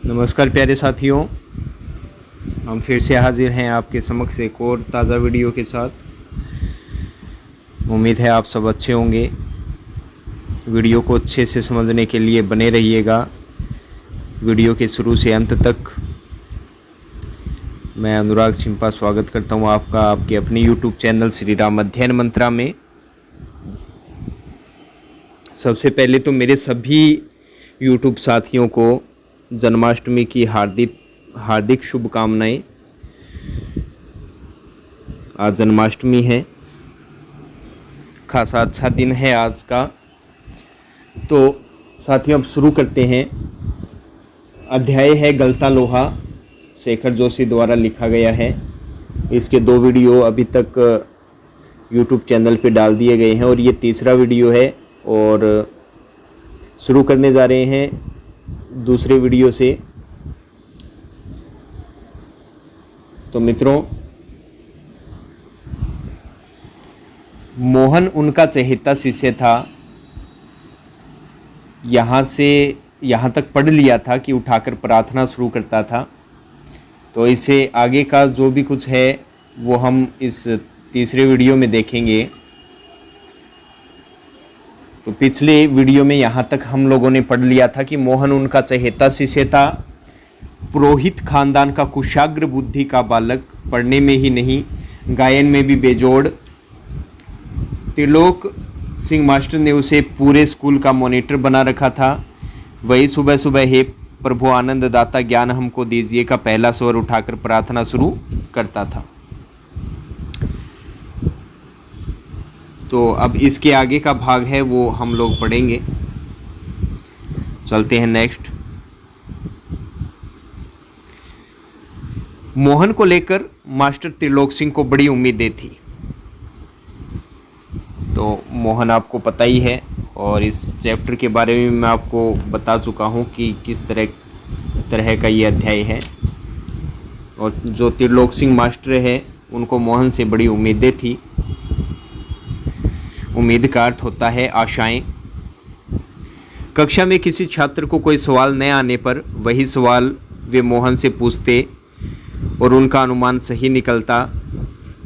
नमस्कार प्यारे साथियों, हम फिर से हाजिर हैं आपके समक्ष एक और ताज़ा वीडियो के साथ। उम्मीद है आप सब अच्छे होंगे। वीडियो को अच्छे से समझने के लिए बने रहिएगा वीडियो के शुरू से अंत तक। मैं अनुराग चिंपा स्वागत करता हूं आपका आपके अपने YouTube चैनल श्री राम अध्ययन मंत्रा में। सबसे पहले तो मेरे सभी YouTube साथियों को जन्माष्टमी की हार्दिक शुभकामनाएं। आज जन्माष्टमी है, खासा अच्छा दिन है आज का। तो साथियों अब शुरू करते हैं। अध्याय है गलता लोहा, शेखर जोशी द्वारा लिखा गया है। इसके 2 वीडियो अभी तक YouTube चैनल पे डाल दिए गए हैं और ये तीसरा वीडियो है। और शुरू करने जा रहे हैं दूसरे वीडियो से। तो मित्रों, मोहन उनका चहेता शिष्य था। यहाँ तक पढ़ लिया था कि उठाकर प्रार्थना शुरू करता था। तो इससे आगे का जो भी कुछ है वो हम इस तीसरे वीडियो में देखेंगे। तो पिछले वीडियो में यहाँ तक हम लोगों ने पढ़ लिया था कि मोहन उनका चहेता शिष्य था, पुरोहित खानदान का कुशाग्र बुद्धि का बालक, पढ़ने में ही नहीं गायन में भी बेजोड़। त्रिलोक सिंह मास्टर ने उसे पूरे स्कूल का मॉनिटर बना रखा था। वही सुबह सुबह हे प्रभु आनंद दाता ज्ञान हमको दीजिए का पहला स्वर उठाकर प्रार्थना शुरू करता था। तो अब इसके आगे का भाग है वो हम लोग पढ़ेंगे। चलते हैं नेक्स्ट। मोहन को लेकर मास्टर त्रिलोक सिंह को बड़ी उम्मीदें थी। तो मोहन आपको पता ही है और इस चैप्टर के बारे में मैं आपको बता चुका हूँ कि किस तरह का ये अध्याय है। और जो त्रिलोक सिंह मास्टर है उनको मोहन से बड़ी उम्मीदें थी। उम्मीद का अर्थ होता है आशाएं। कक्षा में किसी छात्र को कोई सवाल न आने पर वही सवाल वे मोहन से पूछते और उनका अनुमान सही निकलता।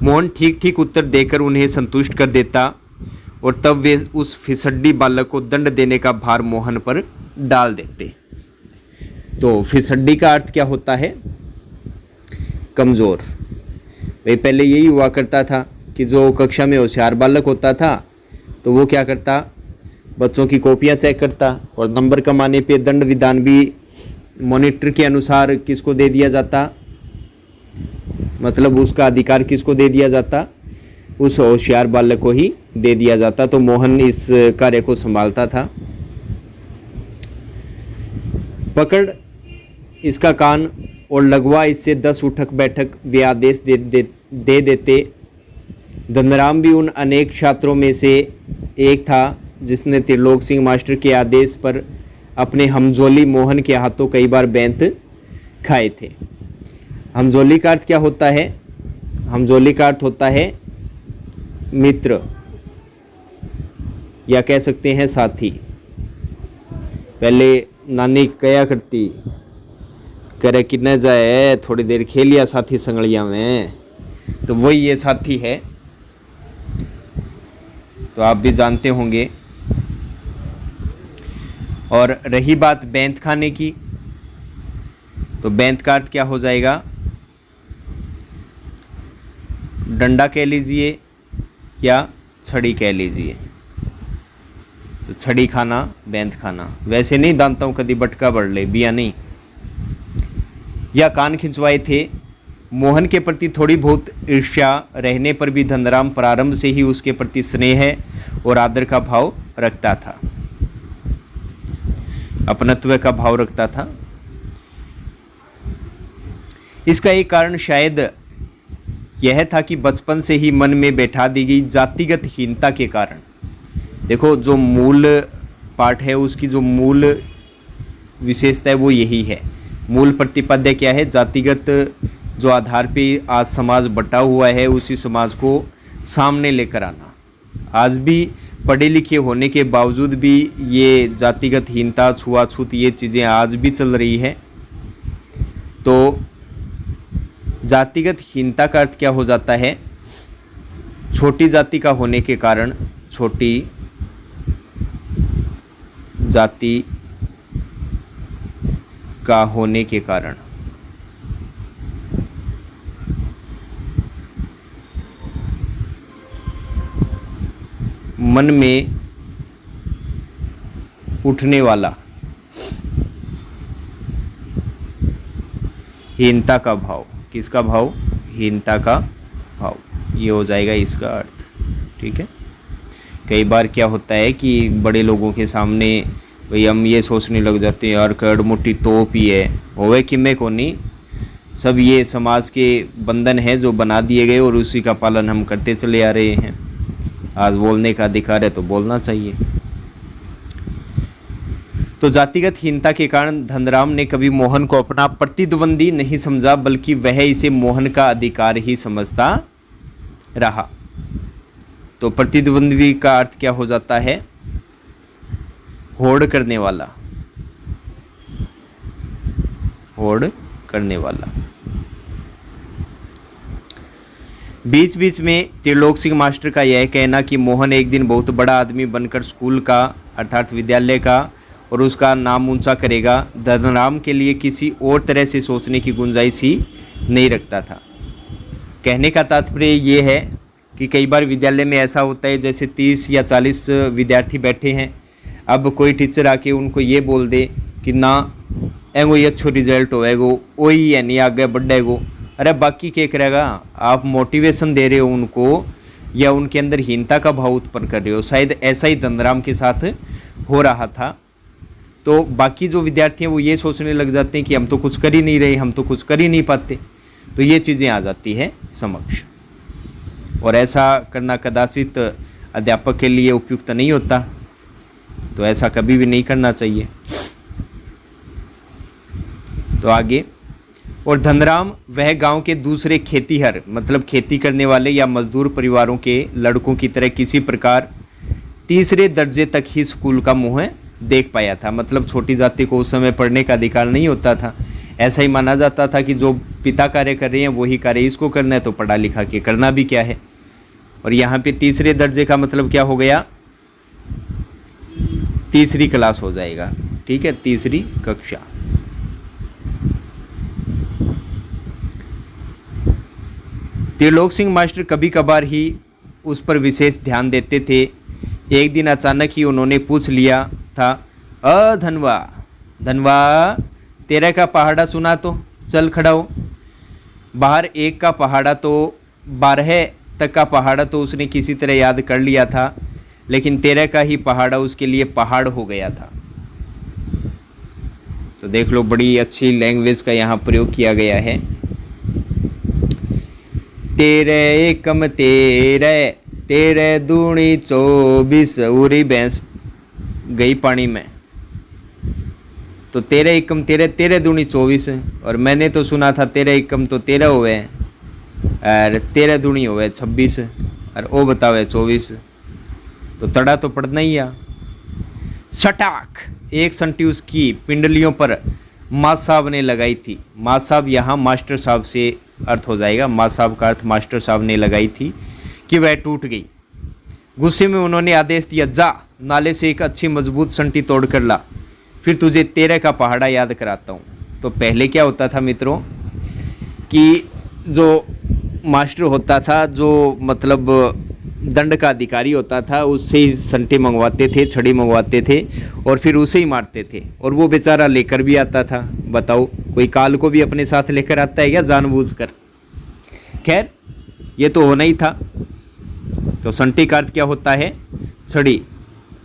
मोहन ठीक ठीक उत्तर देकर उन्हें संतुष्ट कर देता और तब वे उस फिसड्डी बालक को दंड देने का भार मोहन पर डाल देते। तो फिसड्डी का अर्थ क्या होता है? कमज़ोर। भाई पहले यही हुआ करता था कि जो कक्षा में होशियार बालक होता था तो वो क्या करता, बच्चों की कॉपियां चेक करता और नंबर कम आने पे दंड विधान भी मॉनिटर के अनुसार किसको दे दिया जाता, मतलब उसका अधिकार किसको दे दिया जाता, उस होशियार बालक को ही दे दिया जाता। तो मोहन इस कार्य को संभालता था। पकड़ इसका कान और लगवा इससे 10 उठक बैठक वे आदेश दे देते। धनराम भी उन अनेक छात्रों में से एक था जिसने त्रिलोक सिंह मास्टर के आदेश पर अपने हमजोली मोहन के हाथों कई बार बैंत खाए थे। हमजोली का अर्थ क्या होता है? हमजोली का अर्थ होता है मित्र या कह सकते हैं साथी। पहले नानी कया करती, करे कि न जाए थोड़ी देर खेलिया साथी संगड़िया में, तो वही ये साथी है। तो आप भी जानते होंगे। और रही बात बैंत खाने की, तो बैंत का अर्थ क्या हो जाएगा? डंडा कह लीजिए या छड़ी कह लीजिए। तो छड़ी खाना, बैंत खाना। वैसे नहीं जानता हूँ कभी बटका बढ़ ले बिया नहीं। या कान खिंचवाए थे। मोहन के प्रति थोड़ी बहुत ईर्ष्या रहने पर भी धनराम प्रारंभ से ही उसके प्रति स्नेह और आदर का भाव रखता था, अपनत्व का भाव रखता था। इसका एक कारण शायद यह था कि बचपन से ही मन में बैठा दी गई जातिगत हीनता के कारण। देखो, जो मूल पाठ है उसकी जो मूल विशेषता है वो यही है। मूल प्रतिपाद्य क्या है? जातिगत जो आधार पे आज समाज बटा हुआ है उसी समाज को सामने लेकर आना। आज भी पढ़े लिखे होने के बावजूद भी ये जातिगत हीनता, छुआछूत, ये चीज़ें आज भी चल रही है। तो जातिगत हीनता का अर्थ क्या हो जाता है? छोटी जाति का होने के कारण, छोटी जाति का होने के कारण मन में उठने वाला हीनता का भाव। किसका भाव? हीनता का भाव। ये हो जाएगा इसका अर्थ। ठीक है। कई बार क्या होता है कि बड़े लोगों के सामने भाई हम ये सोचने लग जाते हैं यार कड़ मोटी तोप ही है, होवे कि मैं को नहीं, सब ये समाज के बंधन है जो बना दिए गए और उसी का पालन हम करते चले आ रहे हैं। आज बोलने का अधिकार है तो बोलना चाहिए। तो जातिगत हीनता के कारण धनराम ने कभी मोहन को अपना प्रतिद्वंदी नहीं समझा, बल्कि वह इसे मोहन का अधिकार ही समझता रहा। तो प्रतिद्वंदी का अर्थ क्या हो जाता है? होड़ करने वाला, होड़ करने वाला। बीच बीच में त्रिलोक सिंह मास्टर का यह कहना कि मोहन एक दिन बहुत बड़ा आदमी बनकर स्कूल का अर्थात विद्यालय का और उसका नाम ऊंचा करेगा, धनराम के लिए किसी और तरह से सोचने की गुंजाइश ही नहीं रखता था। कहने का तात्पर्य ये है कि कई बार विद्यालय में ऐसा होता है जैसे 30 या 40 विद्यार्थी बैठे हैं, अब कोई टीचर आके उनको ये बोल दे कि ना एगो ये अच्छो रिजल्ट होएगो, वही है नहीं आगे बढ़ेगो। अरे बाकी क्या करेगा? आप मोटिवेशन दे रहे हो उनको या उनके अंदर हीनता का भाव उत्पन्न कर रहे हो। शायद ऐसा ही धनराम के साथ हो रहा था। तो बाकी जो विद्यार्थी हैं वो ये सोचने लग जाते हैं कि हम तो कुछ कर ही नहीं रहे, हम तो कुछ कर ही नहीं पाते। तो ये चीज़ें आ जाती है समक्ष, और ऐसा करना कदाचित अध्यापक के लिए उपयुक्त नहीं होता। तो ऐसा कभी भी नहीं करना चाहिए। तो आगे, और धनराम वह गांव के दूसरे खेतीहर मतलब खेती करने वाले या मजदूर परिवारों के लड़कों की तरह किसी प्रकार तीसरे दर्जे तक ही स्कूल का मुँह देख पाया था। मतलब छोटी जाति को उस समय पढ़ने का अधिकार नहीं होता था। ऐसा ही माना जाता था कि जो पिता कार्य कर रहे हैं वही कार्य इसको करना है, तो पढ़ा लिखा के करना भी क्या है। और यहाँ पे तीसरे दर्जे का मतलब क्या हो गया? तीसरी क्लास हो जाएगा। ठीक है, तीसरी कक्षा। त्रिलोक सिंह मास्टर कभी कभार ही उस पर विशेष ध्यान देते थे। एक दिन अचानक ही उन्होंने पूछ लिया था, धनवा धनवा तेरा का पहाड़ा सुना तो चल खड़ा हो। बाहर एक का पहाड़ा तो 12 तक का पहाड़ा तो उसने किसी तरह याद कर लिया था, लेकिन 13 का ही पहाड़ा उसके लिए पहाड़ हो गया था। तो देख लो, बड़ी अच्छी लैंग्वेज का यहाँ प्रयोग किया गया है। तेरे एकम तेरे दूनी 24 उरी भैंस गई पानी में, तो तेरे एकम तेरे दूनी 24, और मैंने तो सुना था तेरे एकम तो 13 हुए और 13 दूनी हुए 26, और वो बतावे 24। तो तड़ा तो पड़ना ही आ। सटाक एक संटी उसकी पिंडलियों पर माँ साहब ने लगाई थी। माँ साहब यहाँ मास्टर साहब से अर्थ हो जाएगा। माँ साहब का अर्थ मास्टर साहब ने लगाई थी कि वह टूट गई। गुस्से में उन्होंने आदेश दिया, जा नाले से एक अच्छी मजबूत संटी तोड़ कर ला, फिर तुझे 13 का पहाड़ा याद कराता हूँ। तो पहले क्या होता था मित्रों कि जो मास्टर होता था, जो मतलब दंड का अधिकारी होता था, उससे ही संटे मंगवाते थे, छड़ी मंगवाते थे और फिर उसे ही मारते थे। और वो बेचारा लेकर भी आता था। बताओ, कोई काल को भी अपने साथ लेकर आता है क्या जानबूझकर? खैर, ये तो होना ही था। तो संटी का अर्थ क्या होता है? छड़ी।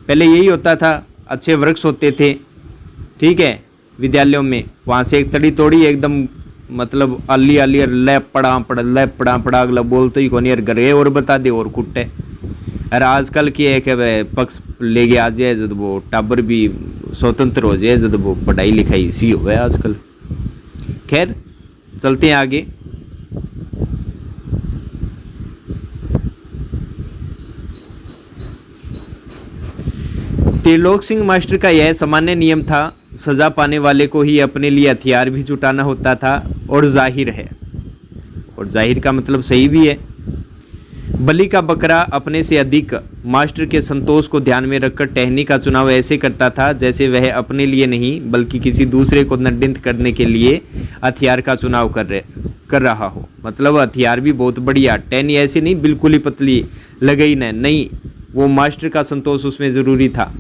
पहले यही होता था, अच्छे वृक्ष होते थे, ठीक है, विद्यालयों में, वहाँ से एक तड़ी तोड़ी एकदम मतलब अली अली लैप पड़ा अगला बोलते ही कोनी यार गरे और बता दे और कुट्टे। अरे आजकल की है कि वह पक्ष ले गया आ जाए जब वो टाबर भी स्वतंत्र हो जाए, जब वो पढ़ाई लिखाई इसी हो गया आजकल। खैर चलते हैं आगे। त्रिलोक सिंह मास्टर का यह सामान्य नियम था, सज़ा पाने वाले को ही अपने लिए हथियार भी जुटाना होता था, और जाहिर है, और जाहिर का मतलब सही भी है। बलि का बकरा अपने से अधिक मास्टर के संतोष को ध्यान में रखकर टहनी का चुनाव ऐसे करता था जैसे वह अपने लिए नहीं बल्कि किसी दूसरे को नडिंत करने के लिए हथियार का चुनाव कर रहा हो। मतलब हथियार भी बहुत बढ़िया, टहनी ऐसी नहीं बिल्कुल ही पतली लगे ही नहीं, वो मास्टर का संतोष उसमें ज़रूरी था,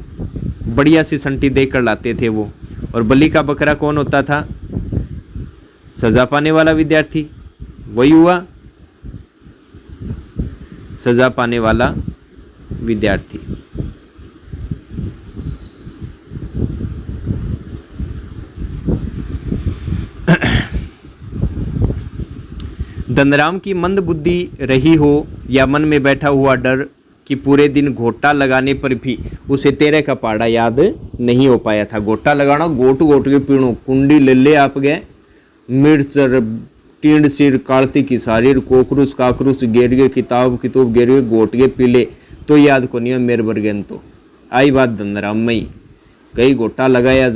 बढ़िया सी संटी देख कर लाते थे वो। और बलि का बकरा कौन होता था? सज़ा पाने वाला विद्यार्थी, वही हुआ सज़ा पाने वाला विद्यार्थी। धनराम की मंद बुद्धि रही हो या मन में बैठा हुआ डर कि पूरे दिन घोटा लगाने पर भी उसे 13 का पहाड़ा याद नहीं हो पाया था। घोटा लगाना, गोट गोट के पीणो, कुंडी ले ले आप गए, मिर्च टींड सिर कालती की सारीर कोकरुस काकरुस गेर गए, किताब कितुब गेर गए, गोट के पीले तो याद को नहीं मेरे बरगेन। तो आई बात धनराम मई, कई गोटा लगाया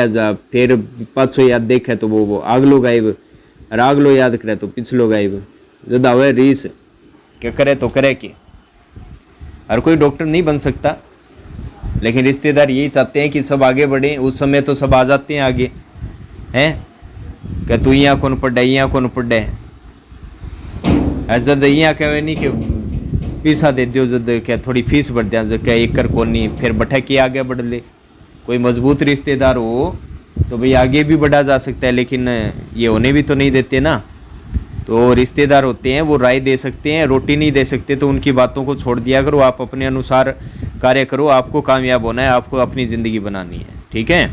जा, फिर पाछो याद देखे तो वो आगलो गायब, और आगलो याद करे तो पिछलो गायब। जब आवे रीस क्या करे तो करे कि हर कोई डॉक्टर नहीं बन सकता, लेकिन रिश्तेदार यही चाहते हैं कि सब आगे बढ़े। उस समय तो सब आ जाते हैं आगे, हैं क्या तू यहाँ कौन पढ़े, यहाँ कौन पढ़े, जद यहाँ कहे नहीं कि पैसा दे दो, जद क्या थोड़ी फीस बढ़ दिया, जब क्या एक कर कौन नहीं, फिर बैठा के आगे बढ़ ले। कोई मजबूत रिश्तेदार हो तो भाई आगे भी बढ़ा जा सकता है, लेकिन ये होने भी तो नहीं देते ना। तो रिश्तेदार होते हैं वो राय दे सकते हैं, रोटी नहीं दे सकते, तो उनकी बातों को छोड़ दिया करो, आप अपने अनुसार कार्य करो। आपको कामयाब होना है, आपको अपनी ज़िंदगी बनानी है, ठीक है।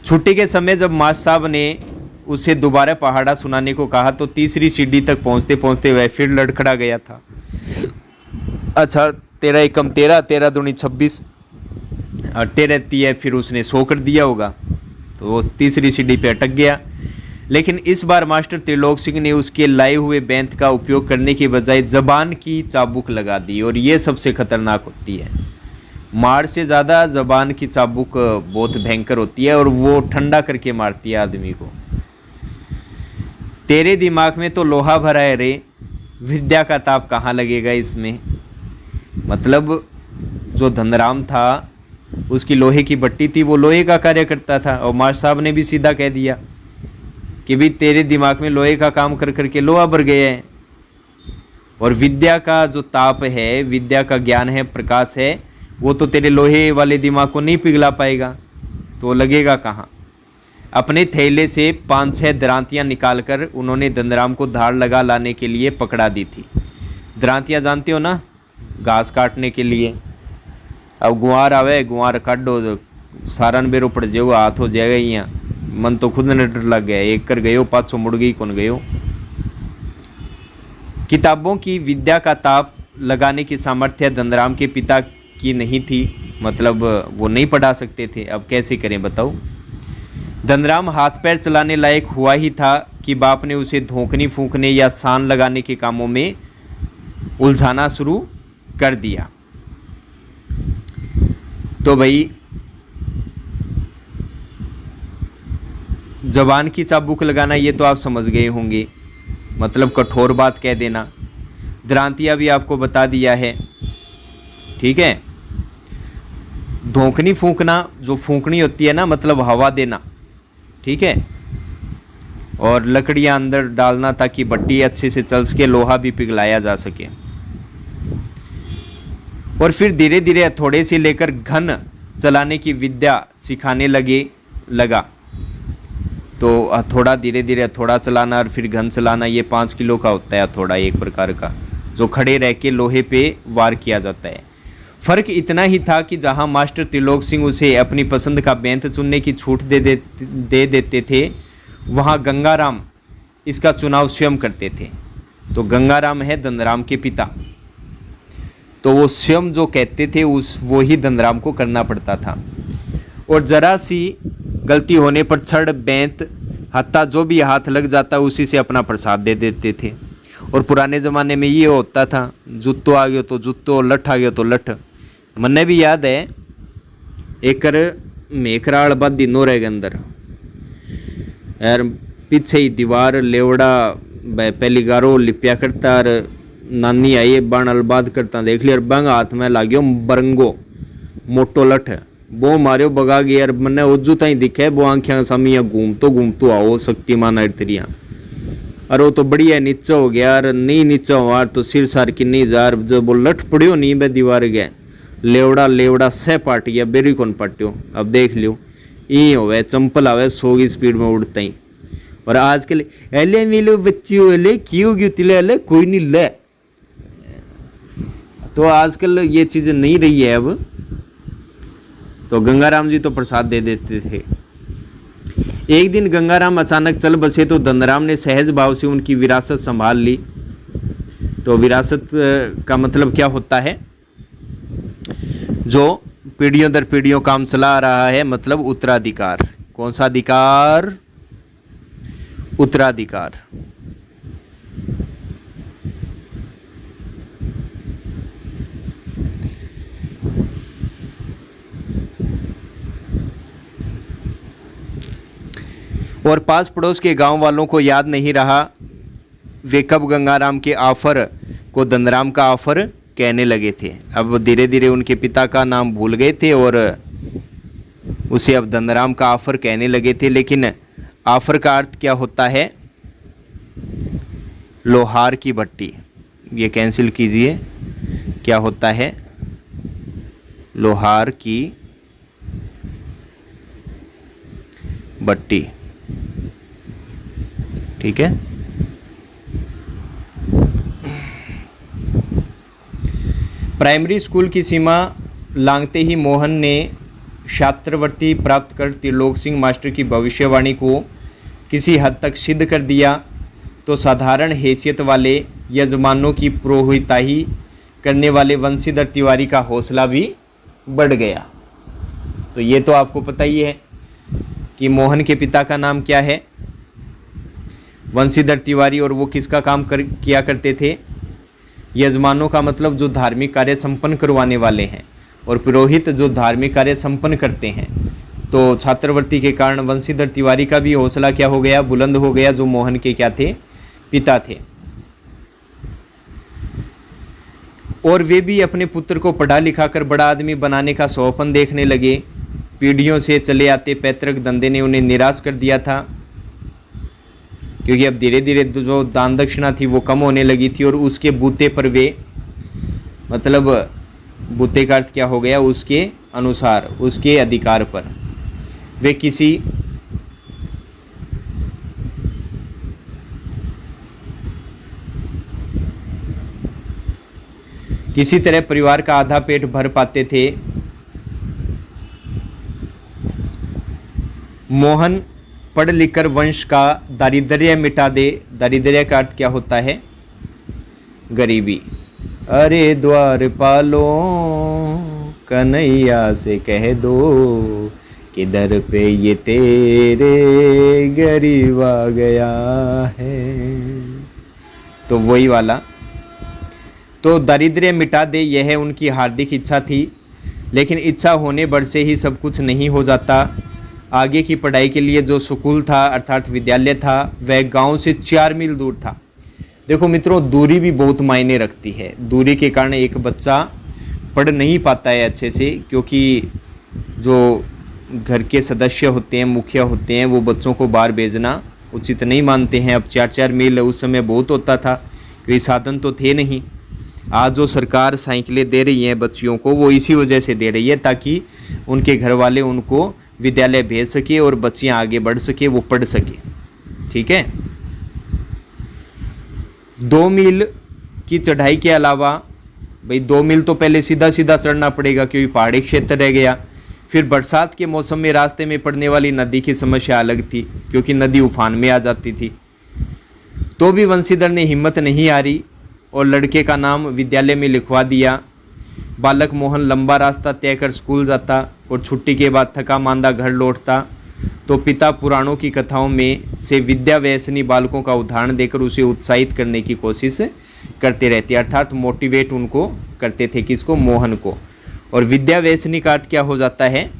छुट्टी के समय जब मास्टर साहब ने उसे दोबारा पहाड़ा सुनाने को कहा तो तीसरी सीढ़ी तक पहुंचते पहुंचते वह फिर लड़खड़ा गया था। अच्छा 13 एकम 13, 13 दूनी 26 और 13 तिया, फिर उसने 100 कर दिया होगा, तो वो तीसरी सीढ़ी पे अटक गया। लेकिन इस बार मास्टर त्रिलोक सिंह ने उसके लाए हुए बेंत का उपयोग करने की बजाय जबान की चाबुक लगा दी, और ये सबसे खतरनाक होती है। मार से ज़्यादा जबान की चाबुक बहुत भयंकर होती है, और वो ठंडा करके मारती है आदमी को। तेरे दिमाग में तो लोहा भरा है रे, विद्या का ताप कहाँ लगेगा इसमें। मतलब जो धनराम था उसकी लोहे की भट्टी थी, वो लोहे का कार्य करता था, और मास्टर साहब ने भी सीधा कह दिया कि भाई तेरे दिमाग में लोहे का काम कर करके लोहा भर गया है, और विद्या का जो ताप है, विद्या का ज्ञान है, प्रकाश है, वो तो तेरे लोहे वाले दिमाग को नहीं पिघला पाएगा, तो लगेगा कहाँ। अपने थैले से 5-6 दरांतियाँ निकालकर उन्होंने धनराम को धार लगा लाने के लिए पकड़ा दी थी। दरांतियाँ जानते हो ना, घास काटने के लिए। अब गुआर आवे, गुआर काटो, सारन बेरो पड़ जाओ, हाथ हो जाएगा यहाँ। मन तो खुद ने डर लग गया, एक कर गयो, 500 मुड़ गई, कौन गयो। किताबों की विद्या का ताप लगाने की सामर्थ्य धनराम के पिता की नहीं थी, मतलब वो नहीं पढ़ा सकते थे। अब कैसे करें बताओ। धनराम हाथ पैर चलाने लायक हुआ ही था कि बाप ने उसे धोखनी फूंकने या सान लगाने के कामों में उलझाना शुरू कर दिया। तो भाई जबान की चाबुक लगाना, ये तो आप समझ गए होंगे, मतलब कठोर बात कह देना। द्रांतिया भी आपको बता दिया है, ठीक है। धोखनी फूंकना, जो फूंकनी होती है ना, मतलब हवा देना, ठीक है। और लकड़ियां अंदर डालना ताकि भट्टी अच्छे से चल सके, लोहा भी पिघलाया जा सके। और फिर धीरे धीरे हथौड़े से लेकर घन चलाने की विद्या सिखाने लगा। तो हथौड़ा, धीरे धीरे हथौड़ा चलाना और फिर घन चलाना, ये 5 किलो का होता है हथौड़ा, एक प्रकार का, जो खड़े रह के लोहे पे वार किया जाता है। फ़र्क इतना ही था कि जहां मास्टर त्रिलोक सिंह उसे अपनी पसंद का बेंत चुनने की छूट दे देते थे, वहां गंगाराम इसका चुनाव स्वयं करते थे। तो गंगाराम है धनराम के पिता, तो वो स्वयं जो कहते थे वो ही धनराम को करना पड़ता था। और जरा सी गलती होने पर छड़, बेंत, हत्ता जो भी हाथ लग जाता उसी से अपना प्रसाद दे देते थे। और पुराने ज़माने में ये होता था, जुत्तो आ गयो तो जुत्तो, लठ आ गयो तो लठ। मन्ने भी याद है, एक मेकराल बाद दिनों रह गए अंदर यार, पीछे ही दीवार लेवड़ा पहली गारो लिपिया करता और नानी आई बाण अलबाद करता देख लिया, बंग हाथ में लाग्यो बरंगो मोटो लठ वो मारियो बगा गया यार, मैंने उज्जू ताई दिखे वो आंखें सामिया घूमतो आओ शक्तिमान अरतरिया। और वो तो बढ़िया नीचा हो गया यार, नहीं नीचा हुआ तो सिर सार की नहीं जार, जब वो लठ पड़ियो नहीं बे दीवार गए लेवड़ा सह पाट गया, बेरी कौन पाट्यो। अब देख लियो यही होवे चंपल आवे 100 की स्पीड में उड़ता ही। और आजकल एले मिलो बच्चियों एले क्यों क्यों तिले एले कोई नहीं ले, तो आजकल ये चीज़ें नहीं रही है अब। तो गंगाराम जी तो प्रसाद दे देते थे। एक दिन गंगाराम अचानक चल बसे तो धनराम ने सहज भाव से उनकी विरासत संभाल ली। तो विरासत का मतलब क्या होता है, जो पीढ़ियों दर पीढ़ियों काम चला आ रहा है, मतलब उत्तराधिकार। कौन सा अधिकार? उत्तराधिकार। और पास पड़ोस के गांव वालों को याद नहीं रहा वे कब गंगाराम के ऑफर को धनराम का ऑफर कहने लगे थे। अब धीरे धीरे उनके पिता का नाम भूल गए थे और उसे अब धनराम का ऑफर कहने लगे थे। लेकिन ऑफर का अर्थ क्या होता है? लोहार की भट्टी। ये कैंसिल कीजिए, क्या होता है? लोहार की भट्टी। ठीक है। प्राइमरी स्कूल की सीमा लांघते ही मोहन ने छात्रवृत्ति प्राप्त कर त्रिलोक सिंह मास्टर की भविष्यवाणी को किसी हद तक सिद्ध कर दिया। तो साधारण हैसियत वाले यजमानों की प्रोहिताही करने वाले वंशीधर तिवारी का हौसला भी बढ़ गया। तो ये तो आपको पता ही है कि मोहन के पिता का नाम क्या है? वंशीधर तिवारी। और वो किसका काम किया करते थे? यजमानों का मतलब जो धार्मिक कार्य संपन्न करवाने वाले हैं, और पुरोहित जो धार्मिक कार्य संपन्न करते हैं। तो छात्रवृत्ति के कारण वंशीधर तिवारी का भी हौसला क्या हो गया? बुलंद हो गया, जो मोहन के क्या थे? पिता थे। और वे भी अपने पुत्र को पढ़ा लिखा कर बड़ा आदमी बनाने का स्वप्न देखने लगे। पीढ़ियों से चले आते पैतृक धंधे ने उन्हें निराश कर दिया था, क्योंकि अब धीरे धीरे जो दान दक्षिणा थी वो कम होने लगी थी। और उसके बूते पर वे, मतलब बूते का अर्थ क्या हो गया? उसके अनुसार, उसके अधिकार पर वे किसी तरह परिवार का आधा पेट भर पाते थे। मोहन पढ़ लिखकर वंश का दारिद्र्य मिटा दे। दारिद्र्य का अर्थ क्या होता है? गरीबी। अरे द्वार पालो कन्हैया से कह दो कि दर पे ये तेरे गरीब आ गया है। तो वही वाला। तो दारिद्र्य मिटा दे, यह उनकी हार्दिक इच्छा थी। लेकिन इच्छा होने भर से ही सब कुछ नहीं हो जाता। आगे की पढ़ाई के लिए जो स्कूल था, अर्थात विद्यालय था, वह गांव से 4 मील दूर था। देखो मित्रों, दूरी भी बहुत मायने रखती है। दूरी के कारण एक बच्चा पढ़ नहीं पाता है अच्छे से, क्योंकि जो घर के सदस्य होते हैं, मुखिया होते हैं, वो बच्चों को बाहर भेजना उचित नहीं मानते हैं। अब 4-4 मील उस समय बहुत होता था, क्योंकि साधन तो थे नहीं। आज जो सरकार साइकिलें दे रही हैं बच्चियों को, वो इसी वजह से दे रही है ताकि उनके घर वाले उनको विद्यालय भेज सके और बच्चियां आगे बढ़ सके, वो पढ़ सके। ठीक है। 2 मील की चढ़ाई के अलावा, भाई 2 मील तो पहले सीधा सीधा चढ़ना पड़ेगा, क्योंकि पहाड़ी क्षेत्र रह गया। फिर बरसात के मौसम में रास्ते में पड़ने वाली नदी की समस्या अलग थी, क्योंकि नदी उफान में आ जाती थी। तो भी वंशीधर ने हिम्मत नहीं हारी और लड़के का नाम विद्यालय में लिखवा दिया। बालक मोहन लंबा रास्ता तय कर स्कूल जाता और छुट्टी के बाद थका मांदा घर लौटता। तो पिता पुराणों की कथाओं में से विद्या व्यसनी बालकों का उदाहरण देकर उसे उत्साहित करने की कोशिश करते रहते, अर्थात मोटिवेट उनको करते थे। किसको? मोहन को। और विद्या व्यसनी का अर्थ क्या हो जाता है?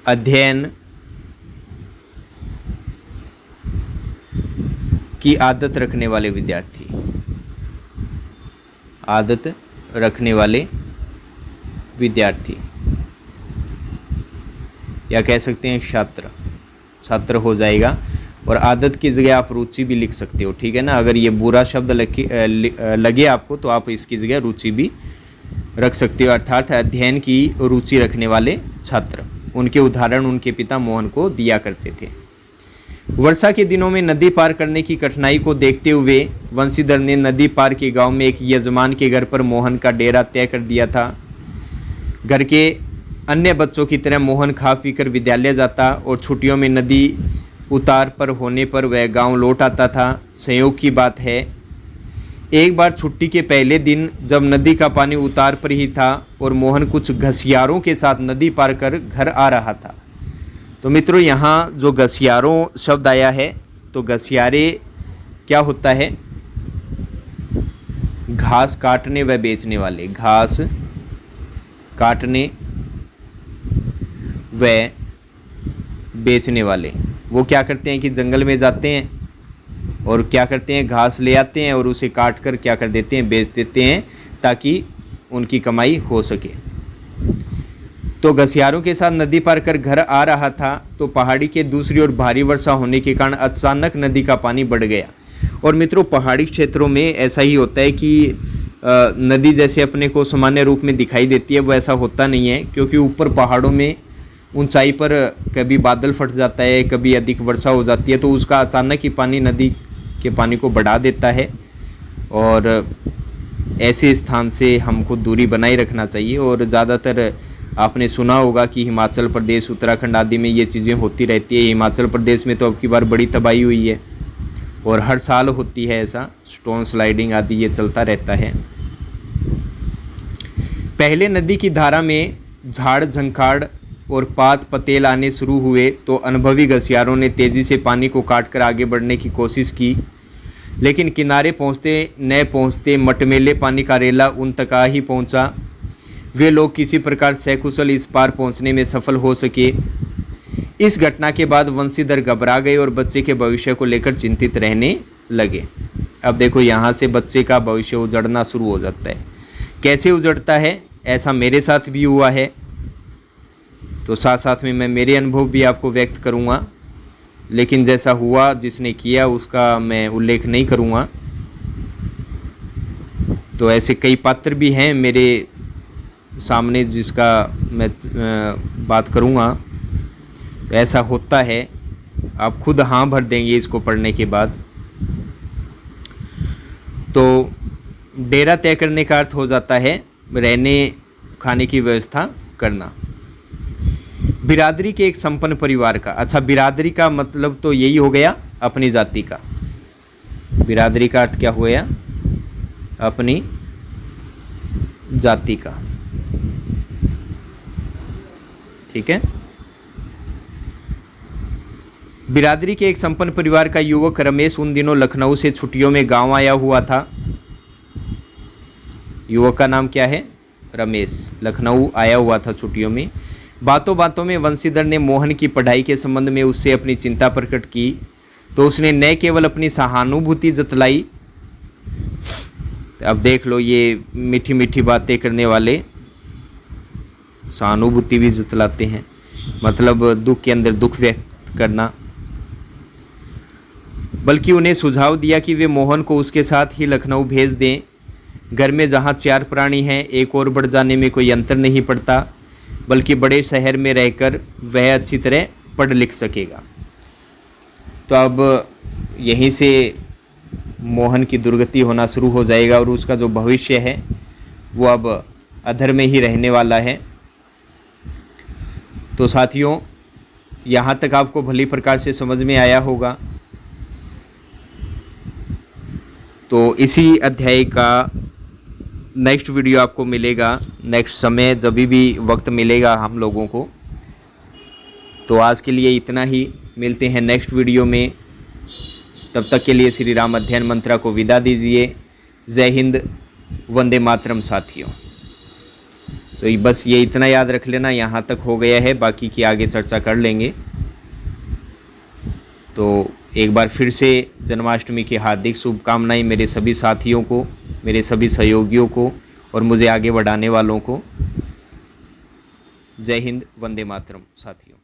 अध्ययन की आदत रखने वाले विद्यार्थी, आदत रखने वाले विद्यार्थी, या कह सकते हैं छात्र, छात्र हो जाएगा। और आदत की जगह आप रुचि भी लिख सकते हो, ठीक है ना। अगर ये बुरा शब्द लगे आपको तो आप इसकी जगह रुचि भी रख सकते हो, अर्थात अध्ययन की रुचि रखने वाले छात्र। उनके उदाहरण उनके पिता मोहन को दिया करते थे। वर्षा के दिनों में नदी पार करने की कठिनाई को देखते हुए वंशीधर ने नदी पार के गांव में एक यजमान के घर पर मोहन का डेरा तय कर दिया था। घर के अन्य बच्चों की तरह मोहन खा पीकर विद्यालय जाता और छुट्टियों में नदी उतार पर होने पर वह गांव लौट आता था। संयोग की बात है, एक बार छुट्टी के पहले दिन जब नदी का पानी उतार पर ही था और मोहन कुछ घसियारों के साथ नदी पार कर घर आ रहा था। तो मित्रों, यहाँ जो घसियारों शब्द आया है, तो घसियारे क्या होता है? घास काटने व बेचने वाले, घास काटने व बेचने वाले। वो क्या करते हैं कि जंगल में जाते हैं और क्या करते हैं, घास ले आते हैं और उसे काट कर क्या कर देते हैं, बेच देते हैं, ताकि उनकी कमाई हो सके। तो घसियारों के साथ नदी पार कर घर आ रहा था तो पहाड़ी के दूसरी ओर भारी वर्षा होने के कारण अचानक नदी का पानी बढ़ गया। और मित्रों, पहाड़ी क्षेत्रों में ऐसा ही होता है कि नदी जैसे अपने को सामान्य रूप में दिखाई देती है, वो ऐसा होता नहीं है, क्योंकि ऊपर पहाड़ों में ऊंचाई पर कभी बादल फट जाता है, कभी अधिक वर्षा हो जाती है, तो उसका अचानक ही पानी नदी के पानी को बढ़ा देता है। और ऐसे स्थान से हमको दूरी बनाए रखना चाहिए। और ज़्यादातर आपने सुना होगा कि हिमाचल प्रदेश, उत्तराखंड आदि में ये चीज़ें होती रहती है। हिमाचल प्रदेश में तो अब की बार बड़ी तबाही हुई है और हर साल होती है ऐसा, स्टोन स्लाइडिंग आदि ये चलता रहता है। पहले नदी की धारा में झाड़ झंखाड़ और पात पतेल आने शुरू हुए तो अनुभवी घसियारों ने तेज़ी से पानी को काटकर आगे बढ़ने की कोशिश की, लेकिन किनारे पहुंचते न पहुंचते मटमेले पानी का रेला उन तक आ ही पहुंचा। वे लोग किसी प्रकार सकुशल इस पार पहुंचने में सफल हो सके। इस घटना के बाद वंशीधर घबरा गए और बच्चे के भविष्य को लेकर चिंतित रहने लगे। अब देखो, यहाँ से बच्चे का भविष्य उजड़ना शुरू हो जाता है। कैसे उजड़ता है? ऐसा मेरे साथ भी हुआ है, तो साथ साथ में मैं मेरे अनुभव भी आपको व्यक्त करूँगा, लेकिन जैसा हुआ, जिसने किया उसका मैं उल्लेख नहीं करूँगा। तो ऐसे कई पात्र भी हैं मेरे सामने जिसका मैं बात करूँगा। तो ऐसा होता है, आप खुद हाँ भर देंगे इसको पढ़ने के बाद। तो डेरा तय करने का अर्थ हो जाता है रहने खाने की व्यवस्था करना। बिरादरी के एक संपन्न परिवार का, अच्छा, बिरादरी का मतलब तो यही हो गया अपनी जाति का। बिरादरी का अर्थ क्या हुआ? अपनी जाति का, ठीक है। बिरादरी के एक संपन्न परिवार का युवक रमेश उन दिनों लखनऊ से छुट्टियों में गांव आया हुआ था। युवक का नाम क्या है? रमेश, लखनऊ आया हुआ था छुट्टियों में। बातों बातों में वंशीधर ने मोहन की पढ़ाई के संबंध में उससे अपनी चिंता प्रकट की, तो उसने न केवल अपनी सहानुभूति जतलाई, अब देख लो, ये मीठी मीठी बातें करने वाले सहानुभूति भी जतलाते हैं, मतलब दुख के अंदर दुख व्यक्त करना, बल्कि उन्हें सुझाव दिया कि वे मोहन को उसके साथ ही लखनऊ भेज दें। घर में जहाँ 4 प्राणी हैं, एक और बढ़ जाने में कोई अंतर नहीं पड़ता, बल्कि बड़े शहर में रहकर वह अच्छी तरह पढ़ लिख सकेगा। तो अब यहीं से मोहन की दुर्गति होना शुरू हो जाएगा और उसका जो भविष्य है वो अब अधर में ही रहने वाला है। तो साथियों, यहाँ तक आपको भली प्रकार से समझ में आया होगा। तो इसी अध्याय का नेक्स्ट वीडियो आपको मिलेगा नेक्स्ट समय, जब भी वक्त मिलेगा हम लोगों को। तो आज के लिए इतना ही, मिलते हैं नेक्स्ट वीडियो में। तब तक के लिए श्री राम अध्ययन मंत्रा को विदा दीजिए। जय हिंद, वंदे मातरम साथियों। तो बस ये इतना याद रख लेना, यहाँ तक हो गया है, बाकी की आगे चर्चा कर लेंगे। तो एक बार फिर से जन्माष्टमी की हार्दिक शुभकामनाएं मेरे सभी साथियों को, मेरे सभी सहयोगियों को और मुझे आगे बढ़ाने वालों को। जय हिंद, वंदे मातरम साथियों।